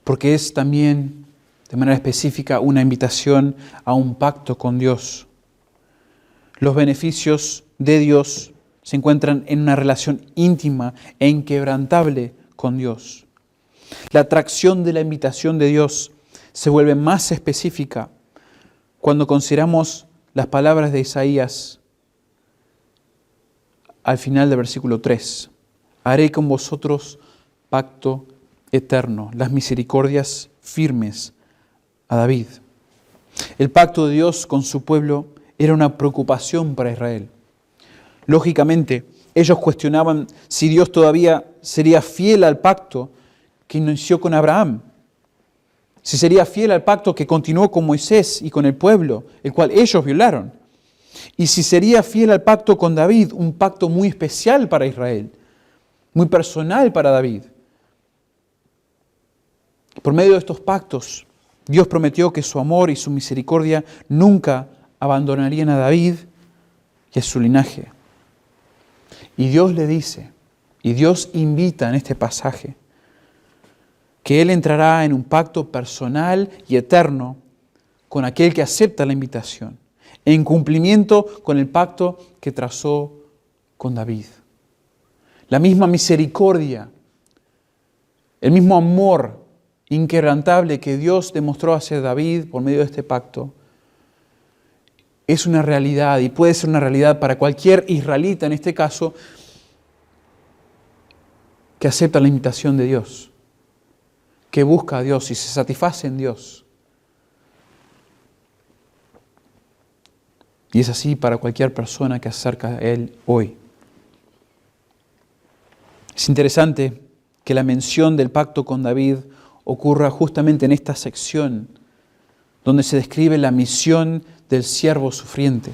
porque es también, de manera específica, una invitación a un pacto con Dios. Los beneficios de Dios se encuentran en una relación íntima e inquebrantable con Dios. La atracción de la invitación de Dios se vuelve más específica cuando consideramos las palabras de Isaías al final del versículo 3. Haré con vosotros pacto eterno, las misericordias firmes a David. El pacto de Dios con su pueblo era una preocupación para Israel. Lógicamente, ellos cuestionaban si Dios todavía sería fiel al pacto que inició con Abraham, si sería fiel al pacto que continuó con Moisés y con el pueblo, el cual ellos violaron, y si sería fiel al pacto con David, un pacto muy especial para Israel, muy personal para David. Por medio de estos pactos, Dios prometió que su amor y su misericordia nunca abandonarían a David y a su linaje. Y Dios le dice, y Dios invita en este pasaje, que Él entrará en un pacto personal y eterno con aquel que acepta la invitación, en cumplimiento con el pacto que trazó con David. La misma misericordia, el mismo amor inquebrantable que Dios demostró hacia David por medio de este pacto, es una realidad y puede ser una realidad para cualquier israelita, en este caso, que acepta la invitación de Dios, que busca a Dios y se satisface en Dios. Y es así para cualquier persona que se acerca a Él hoy. Es interesante que la mención del pacto con David ocurra justamente en esta sección donde se describe la misión del siervo sufriente.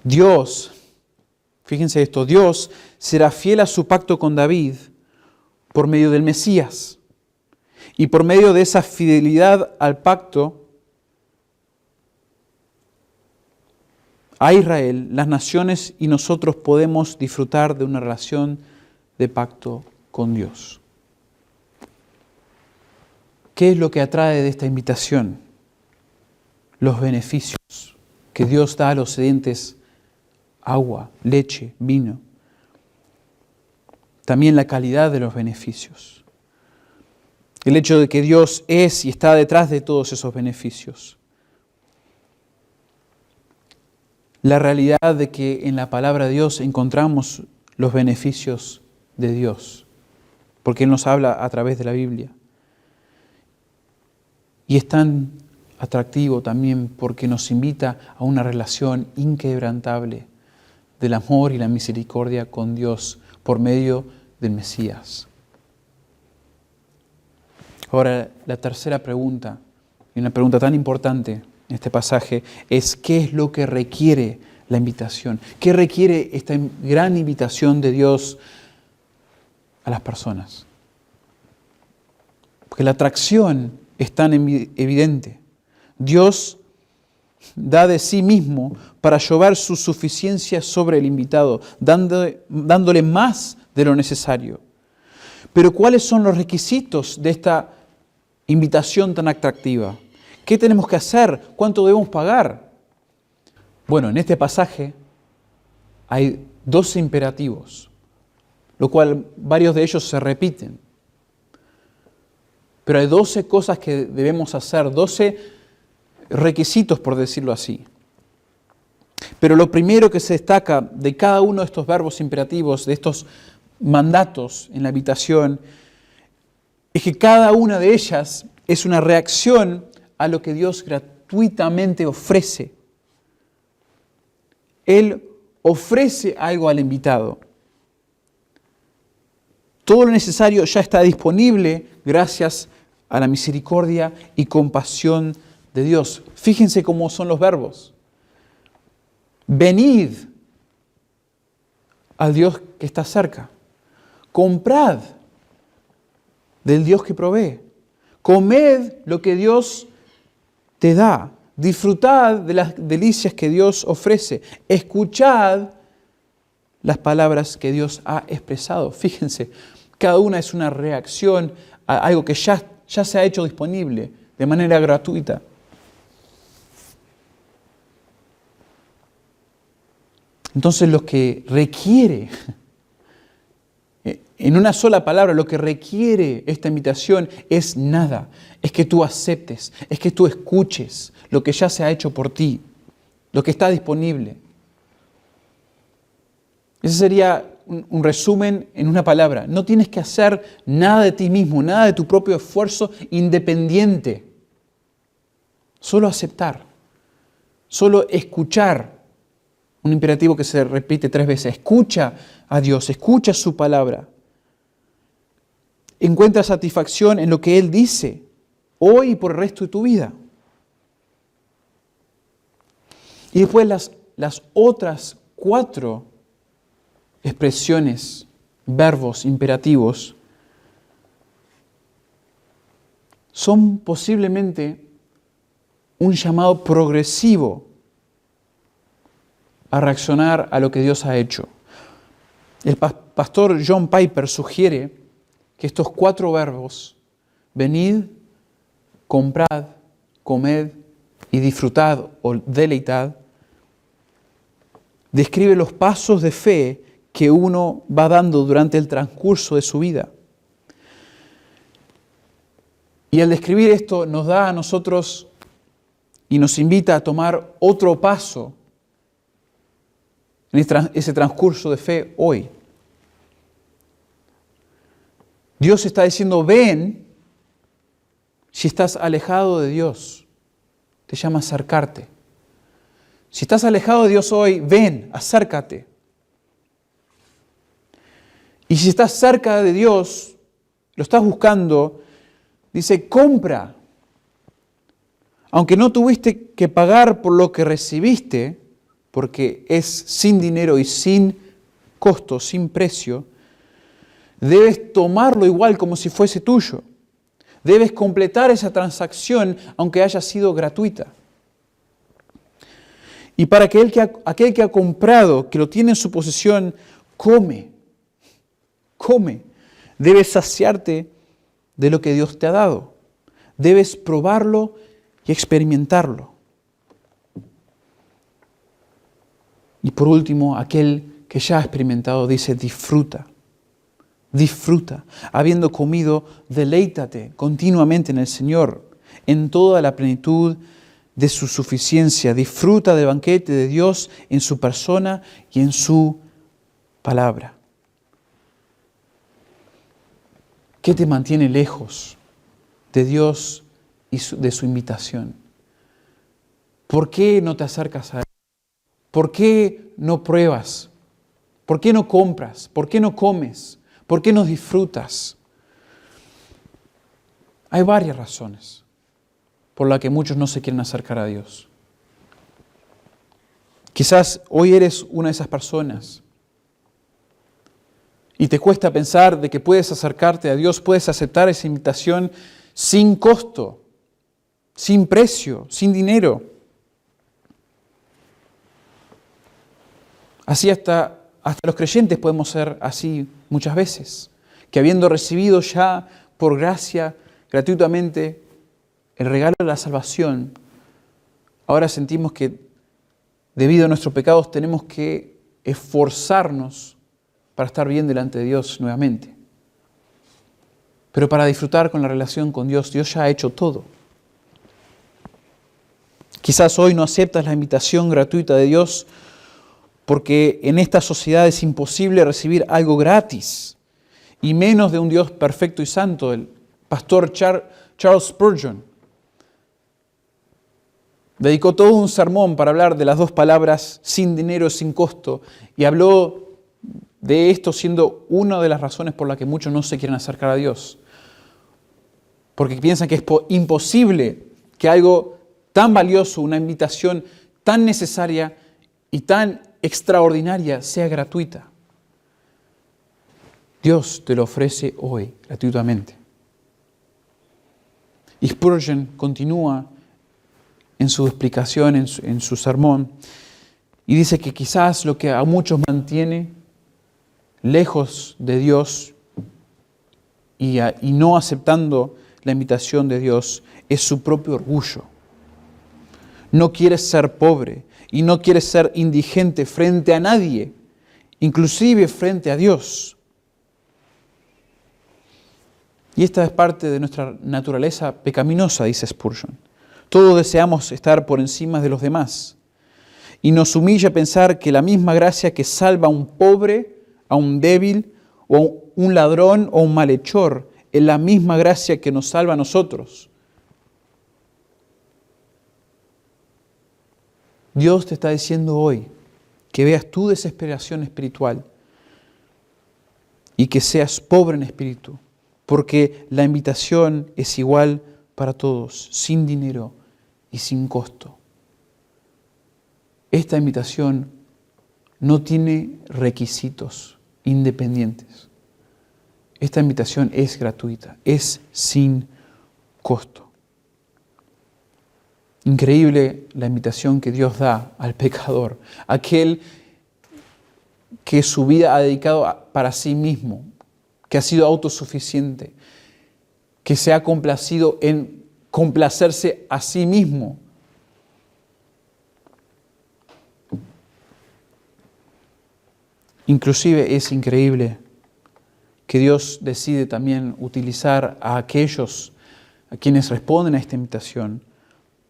Dios, fíjense esto, Dios será fiel a su pacto con David por medio del Mesías. Y por medio de esa fidelidad al pacto a Israel, las naciones y nosotros podemos disfrutar de una relación de pacto con Dios. ¿Qué es lo que atrae de esta invitación? Los beneficios que Dios da a los sedientes: agua, leche, vino. También la calidad de los beneficios. El hecho de que Dios es y está detrás de todos esos beneficios. La realidad de que en la palabra de Dios encontramos los beneficios de Dios, porque Él nos habla a través de la Biblia. Y es tan atractivo también porque nos invita a una relación inquebrantable del amor y la misericordia con Dios por medio del Mesías. Ahora, la tercera pregunta, y una pregunta tan importante en este pasaje, es ¿qué es lo que requiere la invitación? ¿Qué requiere esta gran invitación de Dios a las personas? Porque la atracción es tan evidente. Dios da de sí mismo para llover su suficiencia sobre el invitado, dándole más de lo necesario. Pero ¿cuáles son los requisitos de esta invitación tan atractiva? ¿Qué tenemos que hacer? ¿Cuánto debemos pagar? Bueno, en este pasaje hay 12 imperativos, lo cual varios de ellos se repiten. Pero hay 12 cosas que debemos hacer, 12 requisitos, por decirlo así. Pero lo primero que se destaca de cada uno de estos verbos imperativos, de estos mandatos en la invitación, es que cada una de ellas es una reacción a lo que Dios gratuitamente ofrece. Él ofrece algo al invitado. Todo lo necesario ya está disponible gracias a la misericordia y compasión de Dios. Fíjense cómo son los verbos. Venid al Dios que está cerca. Comprad del Dios que provee. Comed lo que Dios te da. Disfrutad de las delicias que Dios ofrece. Escuchad las palabras que Dios ha expresado. Fíjense, cada una es una reacción a algo que ya se ha hecho disponible de manera gratuita. Entonces lo que requiere, en una sola palabra, lo que requiere esta invitación es nada. Es que tú aceptes, es que tú escuches lo que ya se ha hecho por ti, lo que está disponible. Ese sería un resumen en una palabra. No tienes que hacer nada de ti mismo, nada de tu propio esfuerzo independiente. Solo aceptar, solo escuchar. Un imperativo que se repite 3 veces. Escucha a Dios, escucha su palabra. Encuentra satisfacción en lo que Él dice, hoy y por el resto de tu vida. Y después las otras 4 expresiones, verbos, imperativos, son posiblemente un llamado progresivo a reaccionar a lo que Dios ha hecho. El pastor John Piper sugiere que estos 4 verbos, venid, comprad, comed y disfrutad o deleitad, describe los pasos de fe que uno va dando durante el transcurso de su vida. Y al describir esto nos da a nosotros y nos invita a tomar otro paso en ese transcurso de fe hoy. Dios está diciendo, ven, si estás alejado de Dios, te llama a acercarte. Si estás alejado de Dios hoy, ven, acércate. Y si estás cerca de Dios, lo estás buscando, dice, compra. Aunque no tuviste que pagar por lo que recibiste, porque es sin dinero y sin costo, sin precio, debes tomarlo igual como si fuese tuyo. Debes completar esa transacción aunque haya sido gratuita. Y para que aquel que ha comprado, que lo tiene en su posesión, come. Debes saciarte de lo que Dios te ha dado. Debes probarlo y experimentarlo. Y por último, aquel que ya ha experimentado dice, disfruta. Habiendo comido, deleítate continuamente en el Señor, en toda la plenitud de su suficiencia. Disfruta del banquete de Dios en su persona y en su palabra. ¿Qué te mantiene lejos de Dios y de su invitación? ¿Por qué no te acercas a Él? ¿Por qué no pruebas? ¿Por qué no compras? ¿Por qué no comes? ¿Por qué no disfrutas? Hay varias razones por las que muchos no se quieren acercar a Dios. Quizás hoy eres una de esas personas y te cuesta pensar de que puedes acercarte a Dios, puedes aceptar esa invitación sin costo, sin precio, sin dinero. Así hasta los creyentes podemos ser así muchas veces, que habiendo recibido ya por gracia, gratuitamente, el regalo de la salvación, ahora sentimos que debido a nuestros pecados tenemos que esforzarnos para estar bien delante de Dios nuevamente. Pero para disfrutar con la relación con Dios, Dios ya ha hecho todo. Quizás hoy no aceptas la invitación gratuita de Dios porque en esta sociedad es imposible recibir algo gratis, y menos de un Dios perfecto y santo. El pastor Charles Spurgeon dedicó todo un sermón para hablar de las 2 palabras sin dinero, sin costo, y habló de esto siendo una de las razones por las que muchos no se quieren acercar a Dios. Porque piensan que es imposible que algo tan valioso, una invitación tan necesaria y tan extraordinaria sea gratuita. Dios te lo ofrece hoy, gratuitamente. Y Spurgeon continúa en su explicación, en su sermón, y dice que quizás lo que a muchos mantiene lejos de Dios y no aceptando la invitación de Dios es su propio orgullo. No quieres ser pobre y no quieres ser indigente frente a nadie, inclusive frente a Dios. Y esta es parte de nuestra naturaleza pecaminosa, dice Spurgeon. Todos deseamos estar por encima de los demás. Y nos humilla pensar que la misma gracia que salva a un pobre, a un débil, o a un ladrón o un malhechor, es la misma gracia que nos salva a nosotros. Dios te está diciendo hoy que veas tu desesperación espiritual y que seas pobre en espíritu, porque la invitación es igual para todos, sin dinero y sin costo. Esta invitación no tiene requisitos independientes. Esta invitación es gratuita, es sin costo. Increíble la invitación que Dios da al pecador, aquel que su vida ha dedicado para sí mismo, que ha sido autosuficiente, que se ha complacido en complacerse a sí mismo. Inclusive es increíble que Dios decide también utilizar a aquellos a quienes responden a esta invitación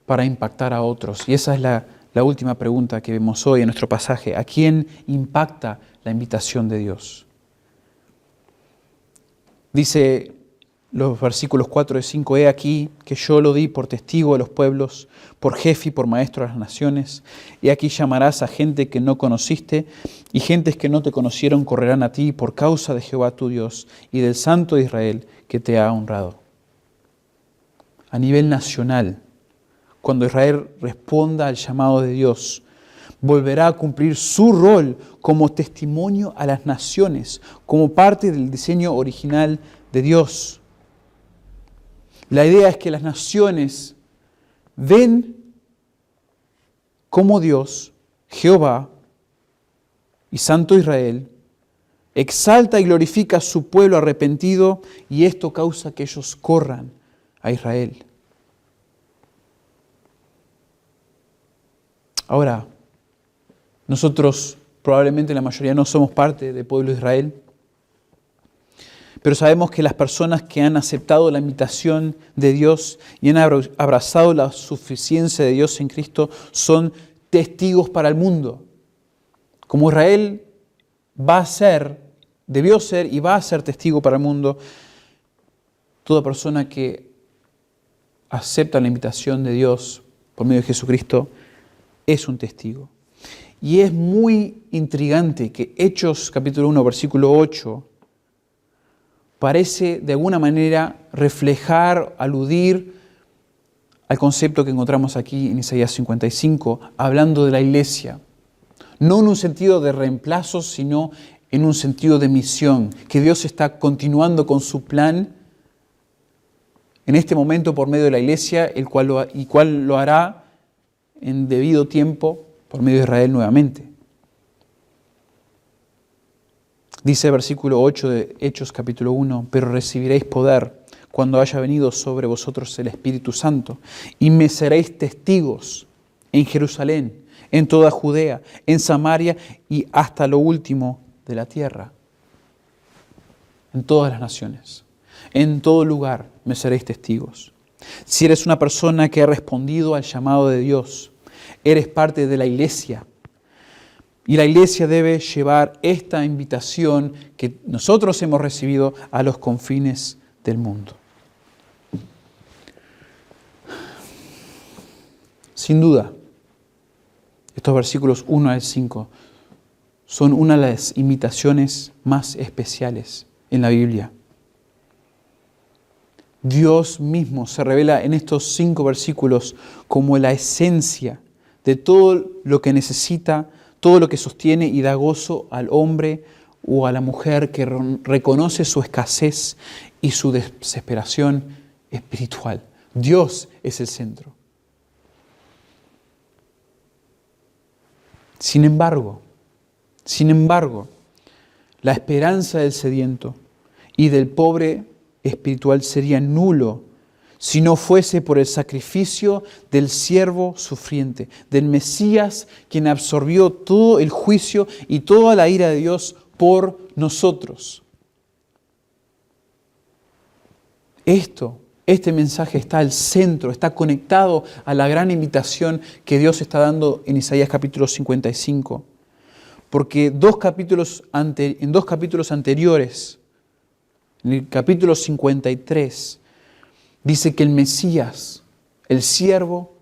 para impactar a otros. Y esa es la última pregunta que vemos hoy en nuestro pasaje. ¿A quién impacta la invitación de Dios? Dice los versículos 4 y 5, he aquí que yo lo di por testigo de los pueblos, por jefe y por maestro de las naciones. He aquí llamarás a gente que no conociste, y gentes que no te conocieron correrán a ti por causa de Jehová tu Dios y del Santo de Israel que te ha honrado. A nivel nacional, cuando Israel responda al llamado de Dios, volverá a cumplir su rol como testimonio a las naciones, como parte del diseño original de Dios. La idea es que las naciones ven cómo Dios, Jehová y Santo Israel, exalta y glorifica a su pueblo arrepentido, y esto causa que ellos corran a Israel. Ahora, nosotros probablemente la mayoría no somos parte del pueblo de Israel, pero sabemos que las personas que han aceptado la invitación de Dios y han abrazado la suficiencia de Dios en Cristo son testigos para el mundo. Como Israel debió ser y va a ser testigo para el mundo, toda persona que acepta la invitación de Dios por medio de Jesucristo es un testigo. Y es muy intrigante que Hechos capítulo 1, versículo 8, parece de alguna manera reflejar, aludir al concepto que encontramos aquí en Isaías 55, hablando de la iglesia. No en un sentido de reemplazo, sino en un sentido de misión, que Dios está continuando con su plan en este momento por medio de la iglesia, el cual lo hará en debido tiempo por medio de Israel nuevamente. Dice el versículo 8 de Hechos capítulo 1, pero recibiréis poder cuando haya venido sobre vosotros el Espíritu Santo, y me seréis testigos en Jerusalén, en toda Judea, en Samaria y hasta lo último de la tierra. En todas las naciones, en todo lugar me seréis testigos. Si eres una persona que ha respondido al llamado de Dios, eres parte de la iglesia. Y la iglesia debe llevar esta invitación que nosotros hemos recibido a los confines del mundo. Sin duda, estos versículos 1 al 5 son una de las invitaciones más especiales en la Biblia. Dios mismo se revela en estos 5 versículos como la esencia de todo lo que necesita, todo lo que sostiene y da gozo al hombre o a la mujer que reconoce su escasez y su desesperación espiritual. Dios es el centro. Sin embargo, la esperanza del sediento y del pobre espiritual sería nulo si no fuese por el sacrificio del siervo sufriente, del Mesías, quien absorbió todo el juicio y toda la ira de Dios por nosotros. Este mensaje está al centro, está conectado a la gran invitación que Dios está dando en Isaías capítulo 55. Porque en dos capítulos anteriores, en el capítulo 53, dice que el Mesías, el siervo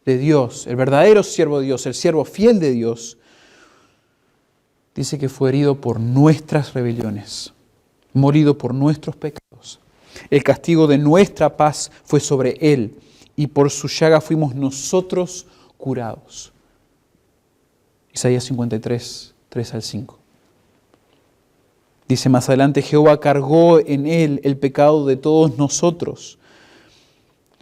de Dios, el verdadero siervo de Dios, el siervo fiel de Dios, dice que fue herido por nuestras rebeliones, morido por nuestros pecados. El castigo de nuestra paz fue sobre Él, y por su llaga fuimos nosotros curados. Isaías 53, 3 al 5. Dice más adelante, Jehová cargó en Él el pecado de todos nosotros.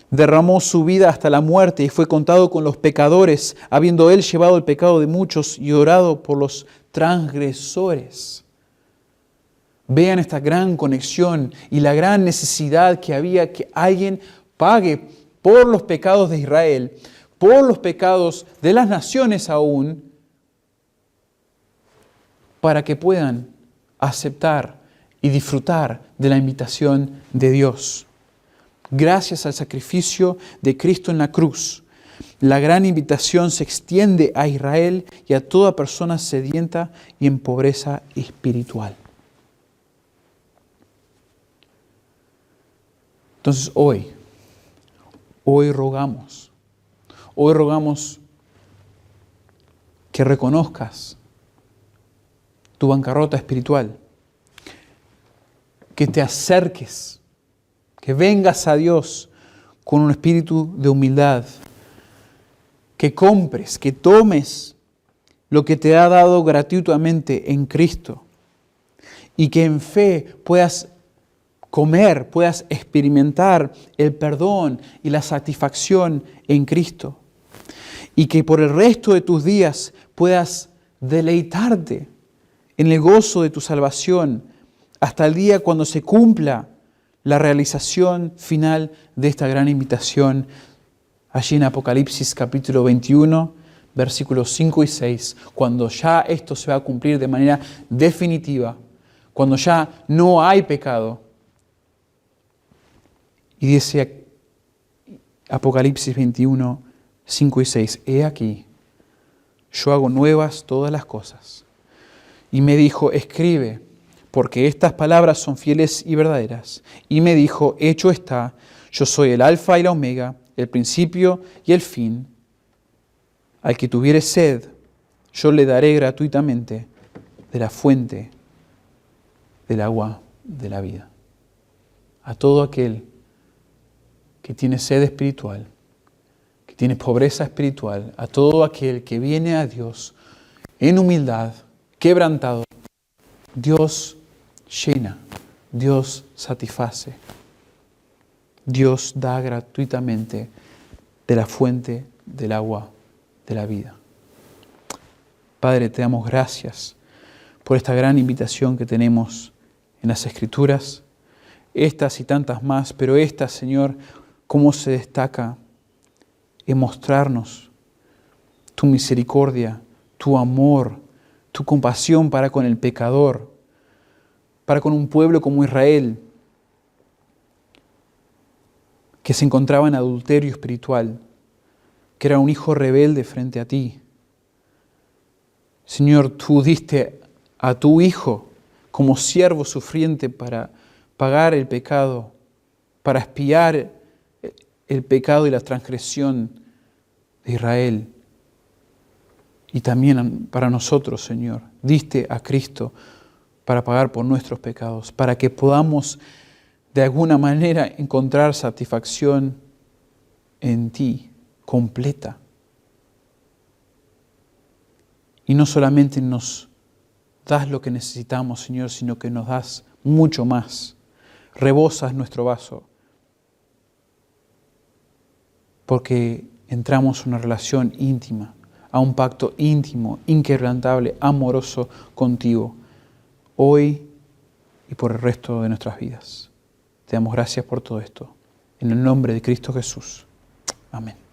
Derramó su vida hasta la muerte y fue contado con los pecadores, habiendo Él llevado el pecado de muchos y orado por los transgresores. Vean esta gran conexión y la gran necesidad que había que alguien pague por los pecados de Israel, por los pecados de las naciones aún, para que puedan aceptar y disfrutar de la invitación de Dios. Gracias al sacrificio de Cristo en la cruz, la gran invitación se extiende a Israel y a toda persona sedienta y en pobreza espiritual. Entonces hoy rogamos que reconozcas tu bancarrota espiritual, que te acerques, que vengas a Dios con un espíritu de humildad, que compres, que tomes lo que te ha dado gratuitamente en Cristo y que en fe puedas comer, puedas experimentar el perdón y la satisfacción en Cristo. Y que por el resto de tus días puedas deleitarte en el gozo de tu salvación hasta el día cuando se cumpla la realización final de esta gran invitación allí en Apocalipsis capítulo 21, versículos 5 y 6, cuando ya esto se va a cumplir de manera definitiva, cuando ya no hay pecado. Y dice Apocalipsis 21, 5 y 6, he aquí, yo hago nuevas todas las cosas. Y me dijo, escribe, porque estas palabras son fieles y verdaderas. Y me dijo, hecho está, yo soy el Alfa y la Omega, el principio y el fin. Al que tuviere sed, yo le daré gratuitamente de la fuente del agua de la vida. A todo aquel que tiene sed espiritual, que tiene pobreza espiritual, a todo aquel que viene a Dios en humildad, quebrantado, Dios llena, Dios satisface, Dios da gratuitamente de la fuente del agua de la vida. Padre, te damos gracias por esta gran invitación que tenemos en las Escrituras, estas y tantas más, pero esta, Señor, cómo se destaca en mostrarnos tu misericordia, tu amor, tu compasión para con el pecador, para con un pueblo como Israel, que se encontraba en adulterio espiritual, que era un hijo rebelde frente a ti. Señor, tú diste a tu Hijo como siervo sufriente para pagar el pecado, para expiar el pecado y la transgresión de Israel. Y también para nosotros, Señor, diste a Cristo para pagar por nuestros pecados, para que podamos de alguna manera encontrar satisfacción en ti, completa. Y no solamente nos das lo que necesitamos, Señor, sino que nos das mucho más. Rebosas nuestro vaso, porque entramos en una relación íntima, a un pacto íntimo, inquebrantable, amoroso contigo, hoy y por el resto de nuestras vidas. Te damos gracias por todo esto. En el nombre de Cristo Jesús. Amén.